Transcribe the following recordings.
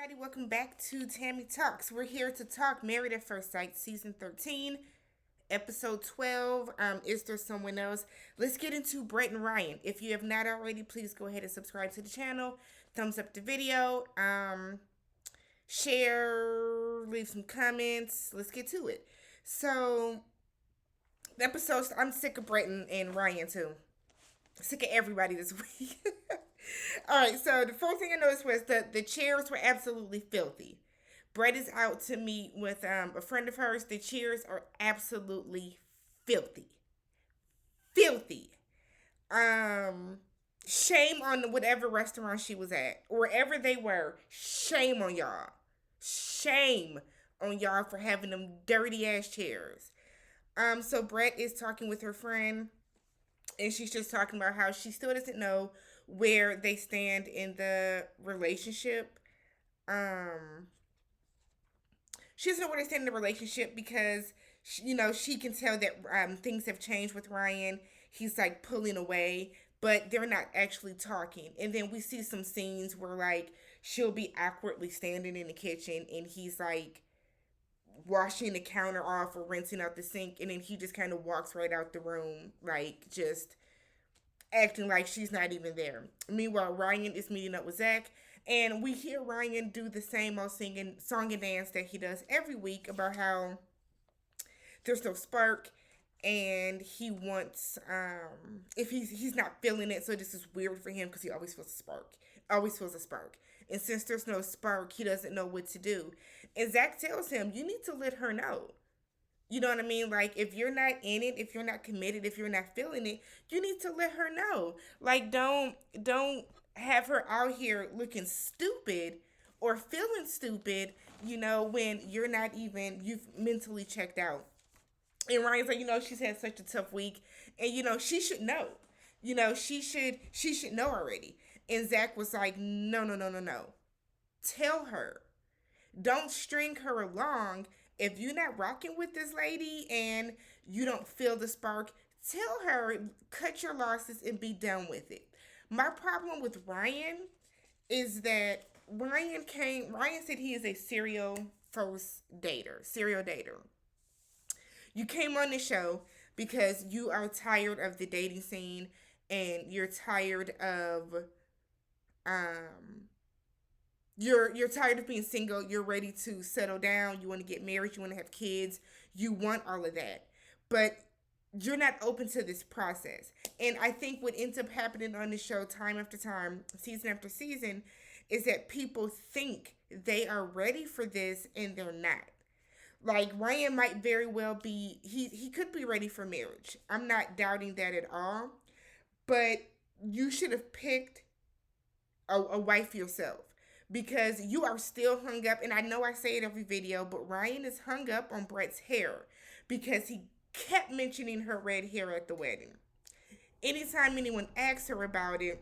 everybody. Welcome back to Tammy Talks. We're here to talk Married at First Sight, Season 13, Episode 12. Is there someone else? Let's get into Brett and Ryan. If you have not already, please go ahead and subscribe to the channel. Thumbs up the video. Share, leave some comments. Let's get to it. So, the episode, I'm sick of Brett and Ryan too. Sick of everybody this week. All right, so the first thing I noticed was that the chairs were absolutely filthy. Brett is out to meet with a friend of hers. The chairs are absolutely filthy. Filthy. Um, Shame on whatever restaurant she was at, wherever they were. Shame on y'all. Shame on y'all for having them dirty ass chairs. So Brett is talking with her friend, and she's just talking about how she still doesn't know where they stand in the relationship. Um, she doesn't know where they stand in the relationship because she can tell that things have changed with Ryan. He's like pulling away, but they're not actually talking. And then we see some scenes where like she'll be awkwardly standing in the kitchen, and he's like washing the counter off or rinsing out the sink, and then he just kind of walks right out the room, like just acting like she's not even there. Meanwhile, Ryan is meeting up with Zach, and we hear Ryan do the same old singing song and dance that he does every week about how there's no spark, and he wants if he's not feeling it, so this is weird for him because he always feels a spark, always feels a spark. And since there's no spark, he doesn't know what to do. And Zach tells him, "You need to let her know." You know what I mean? Like, if you're not in it, if you're not committed, if you're not feeling it, you need to let her know. Like, don't have her out here looking stupid or feeling stupid, when you're not even you've mentally checked out. And Ryan's like, she's had such a tough week, and she should know. She should know already. And Zach was like, "No, no, no, no, no. Tell her. Don't string her along. If you're not rocking with this lady and you don't feel the spark, tell her, cut your losses and be done with it." My problem with Ryan is that Ryan said he is a serial dater. You came on the show because you are tired of the dating scene, and you're tired of um you're tired of being single. You're ready to settle down. You want to get married. You want to have kids. You want all of that. But you're not open to this process. And I think what ends up happening on the show time after time, season after season, is that people think they are ready for this and they're not. Like Ryan might very well be he could be ready for marriage. I'm not doubting that at all. But you should have picked a wife yourself, because you are still hung up. And I know I say it every video, but Ryan is hung up on Brett's hair because he kept mentioning her red hair at the wedding. Anytime anyone asks her about it,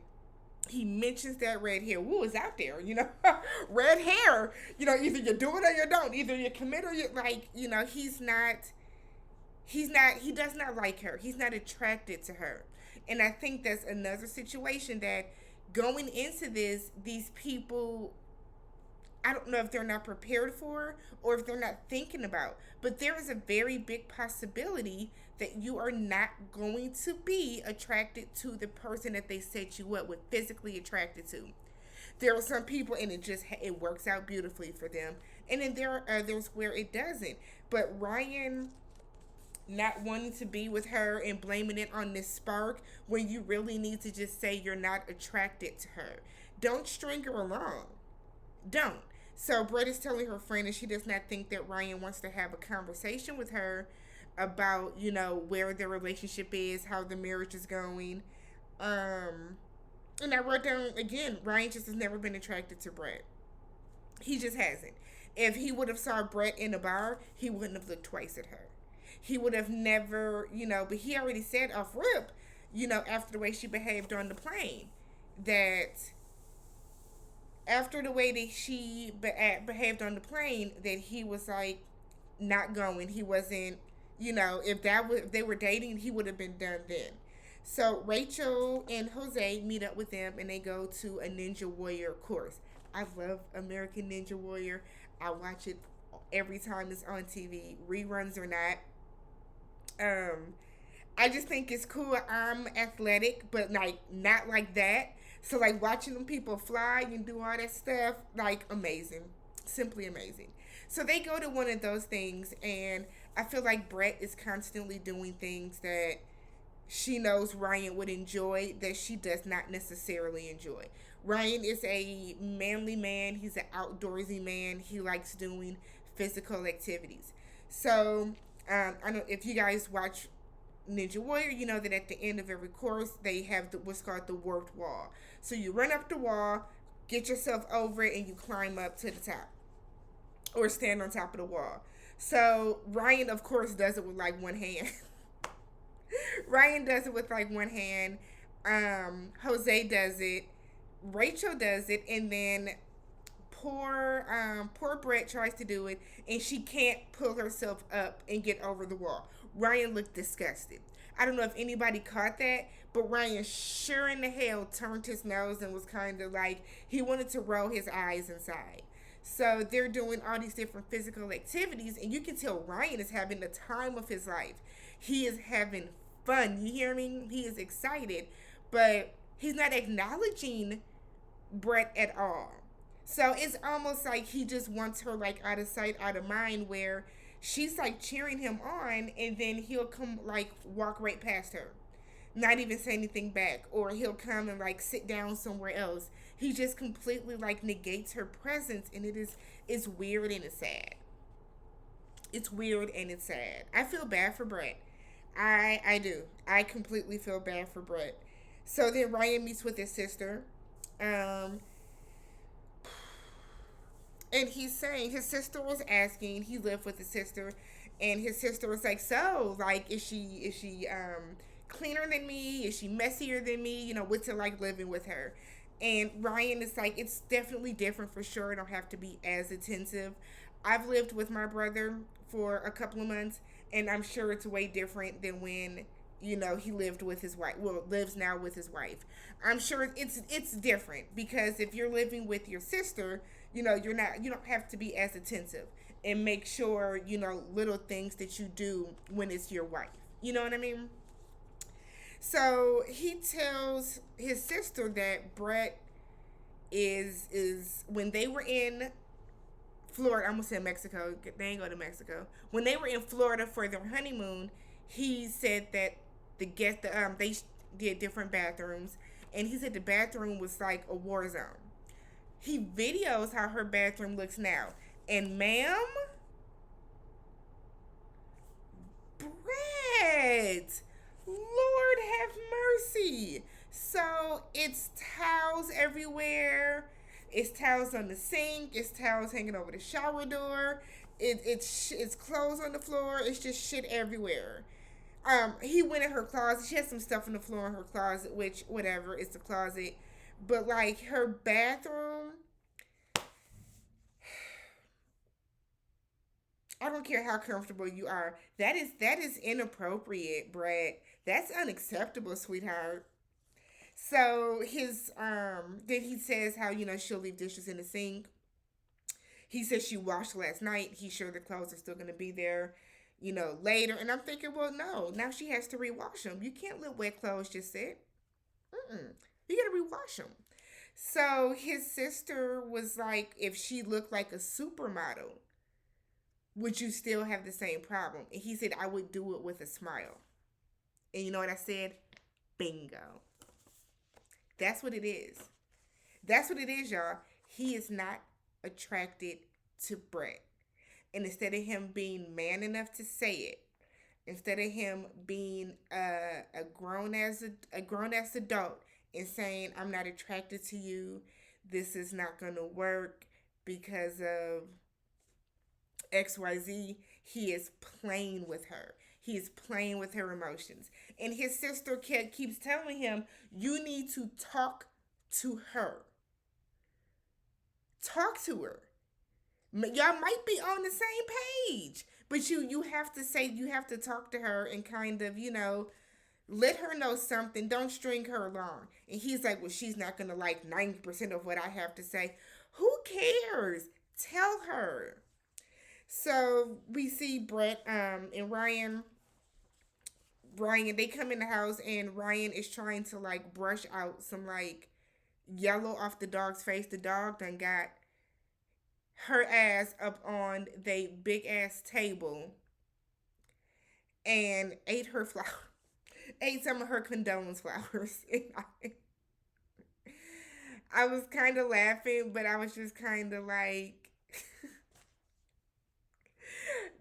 he mentions that red hair. Woo, is out there, red hair. Either you do it or you don't. Either you commit or you like. He does not like her. He's not attracted to her. And I think that's another situation that going into this, these people, I don't know if they're not prepared for or if they're not thinking about. But there is a very big possibility that you are not going to be attracted to the person that they set you up with, physically attracted to. There are some people, and it works out beautifully for them, and then there are others where it doesn't. But Ryan not wanting to be with her and blaming it on this spark when you really need to just say you're not attracted to her. Don't string her along. Don't. So Brett is telling her friend, and she does not think that Ryan wants to have a conversation with her about, where their relationship is, how the marriage is going. And I wrote down again, Ryan just has never been attracted to Brett. He just hasn't. If he would have saw Brett in a bar, he wouldn't have looked twice at her. He would have never, but he already said off rip, after the way she behaved on the plane, that after the way that she behaved on the plane, that he was like not going. He wasn't, if they were dating, he would have been done then. So Rachel and Jose meet up with them, and they go to a Ninja Warrior course. I love American Ninja Warrior. I watch it every time it's on TV, reruns or not. Um, I just think it's cool. I'm athletic, but like not like that. So like watching them people fly and do all that stuff, like amazing, simply amazing. So they go to one of those things, and I feel like Brett is constantly doing things that she knows Ryan would enjoy that she does not necessarily enjoy. Ryan is a manly man. He's an outdoorsy man. He likes doing physical activities. So I know if you guys watch Ninja Warrior, you know that at the end of every course they have what's called the warped wall. So you run up the wall, get yourself over it, and you climb up to the top or stand on top of the wall. So Ryan, of course, does it with like one hand. Ryan does it with like one hand. Jose does it. Rachel does it, and then poor Brett tries to do it, and she can't pull herself up and get over the wall. Ryan looked disgusted. I don't know if anybody caught that, but Ryan sure in the hell turned his nose and was kind of like he wanted to roll his eyes inside. So they're doing all these different physical activities, and you can tell Ryan is having the time of his life. He is having fun. You hear me? He is excited, but he's not acknowledging Brett at all. So it's almost like he just wants her like out of sight, out of mind, where she's like cheering him on, and then he'll come like walk right past her, not even say anything back, or he'll come and like sit down somewhere else. He just completely like negates her presence, and it's weird and it's sad. It's weird and it's sad. I feel bad for Brett. I do. I completely feel bad for Brett. So then Ryan meets with his sister. Um, and he's saying his sister was asking, he lived with his sister, and his sister was like, so like is she cleaner than me, is she messier than me, what's it like living with her? And Ryan is like, it's definitely different for sure. I don't have to be as attentive. I've lived with my brother for a couple of months, and I'm sure it's way different than when he lived with his wife, well, lives now with his wife. I'm sure it's different, because if you're living with your sister, you don't have to be as attentive and make sure little things that you do when it's your wife. You know what I mean? So he tells his sister that Brett is when they were in Florida. I'm gonna say Mexico. They ain't go to Mexico. When they were in Florida for their honeymoon, he said that they did different bathrooms, and he said the bathroom was like a war zone. He videos how her bathroom looks now, and ma'am, Brett, Lord have mercy. So it's towels everywhere. It's towels on the sink. It's towels hanging over the shower door. It's clothes on the floor. It's just shit everywhere. He went in her closet. She had some stuff on the floor in her closet, which whatever, it's the closet. But like her bathroom, I don't care how comfortable you are. That is inappropriate, Brett. That's unacceptable, sweetheart. So his then he says how she'll leave dishes in the sink. He says she washed last night. He's sure the clothes are still gonna be there, later. And I'm thinking, well, no, now she has to rewash them. You can't let wet clothes just sit. Mm-mm. You gotta rewash them. So his sister was like, if she looked like a supermodel, would you still have the same problem? And he said, I would do it with a smile. And you know what I said? Bingo. That's what it is. That's what it is, y'all. He is not attracted to Brett. And instead of him being man enough to say it, instead of him being a grown ass adult and saying, I'm not attracted to you, this is not gonna work because of XYZ, he is playing with her. He is playing with her emotions. And his sister keeps telling him, you need to talk to her. Talk to her. Y'all might be on the same page, but you have to say, you have to talk to her and kind of, Let her know something. Don't string her along. And he's like, well, she's not going to like 90% of what I have to say. Who cares? Tell her. So we see Brett and Ryan, they come in the house and Ryan is trying to like brush out some like yellow off the dog's face. The dog done got her ass up on the big ass table and ate her flower, ate some of her condolence flowers. I was kind of laughing, but I was just kind of like,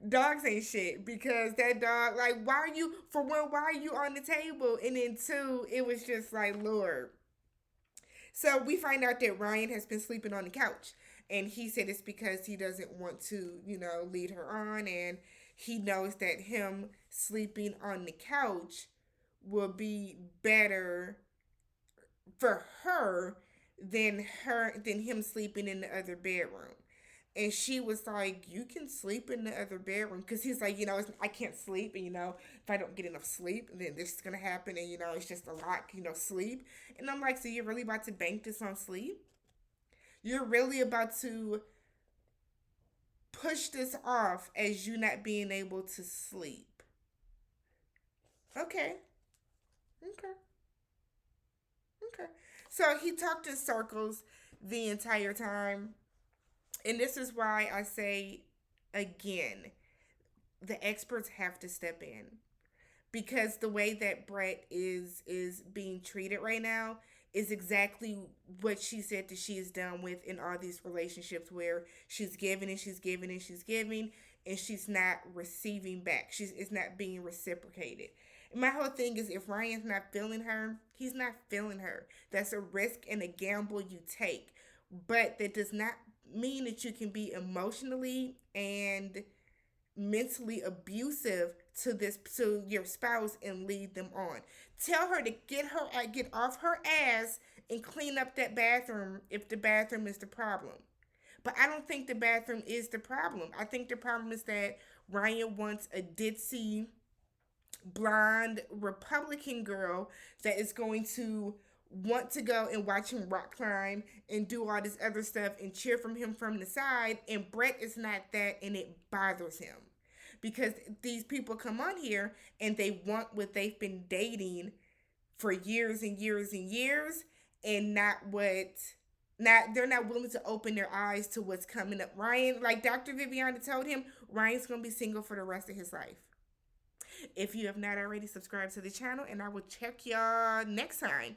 dogs ain't shit because that dog, like, why are you, for one, why are you on the table? And then two, it was just like, Lord. So we find out that Ryan has been sleeping on the couch. And he said it's because he doesn't want to, lead her on. And he knows that him sleeping on the couch will be better for her than him sleeping in the other bedroom. And she was like, you can sleep in the other bedroom. Because he's like, I can't sleep. And, if I don't get enough sleep, then this is going to happen. And, it's just a lot, sleep. And I'm like, so you're really about to bank this on sleep? You're really about to push this off as you not being able to sleep. Okay. Okay. Okay. So he talked in circles the entire time. And this is why I say again, the experts have to step in. Because the way that Brett is being treated right now is exactly what she said that she is done with in all these relationships where she's giving and she's giving and she's giving and she's not receiving back. It's not being reciprocated. And my whole thing is if Ryan's not feeling her, he's not feeling her. That's a risk and a gamble you take. But that does not mean that you can be emotionally and mentally abusive to your spouse and lead them on. Tell her to get off her ass and clean up that bathroom if the bathroom is the problem. But I don't think the bathroom is the problem. I think the problem is that Ryan wants a ditzy blonde Republican girl that is going to want to go and watch him rock climb and do all this other stuff and cheer from him from the side. And Brett is not that, and it bothers him because these people come on here and they want what they've been dating for years and years and years, and they're not willing to open their eyes to what's coming up. Ryan, like Dr. Viviana told him, Ryan's gonna be single for the rest of his life. If you have not already, subscribed to the channel, and I will check y'all next time.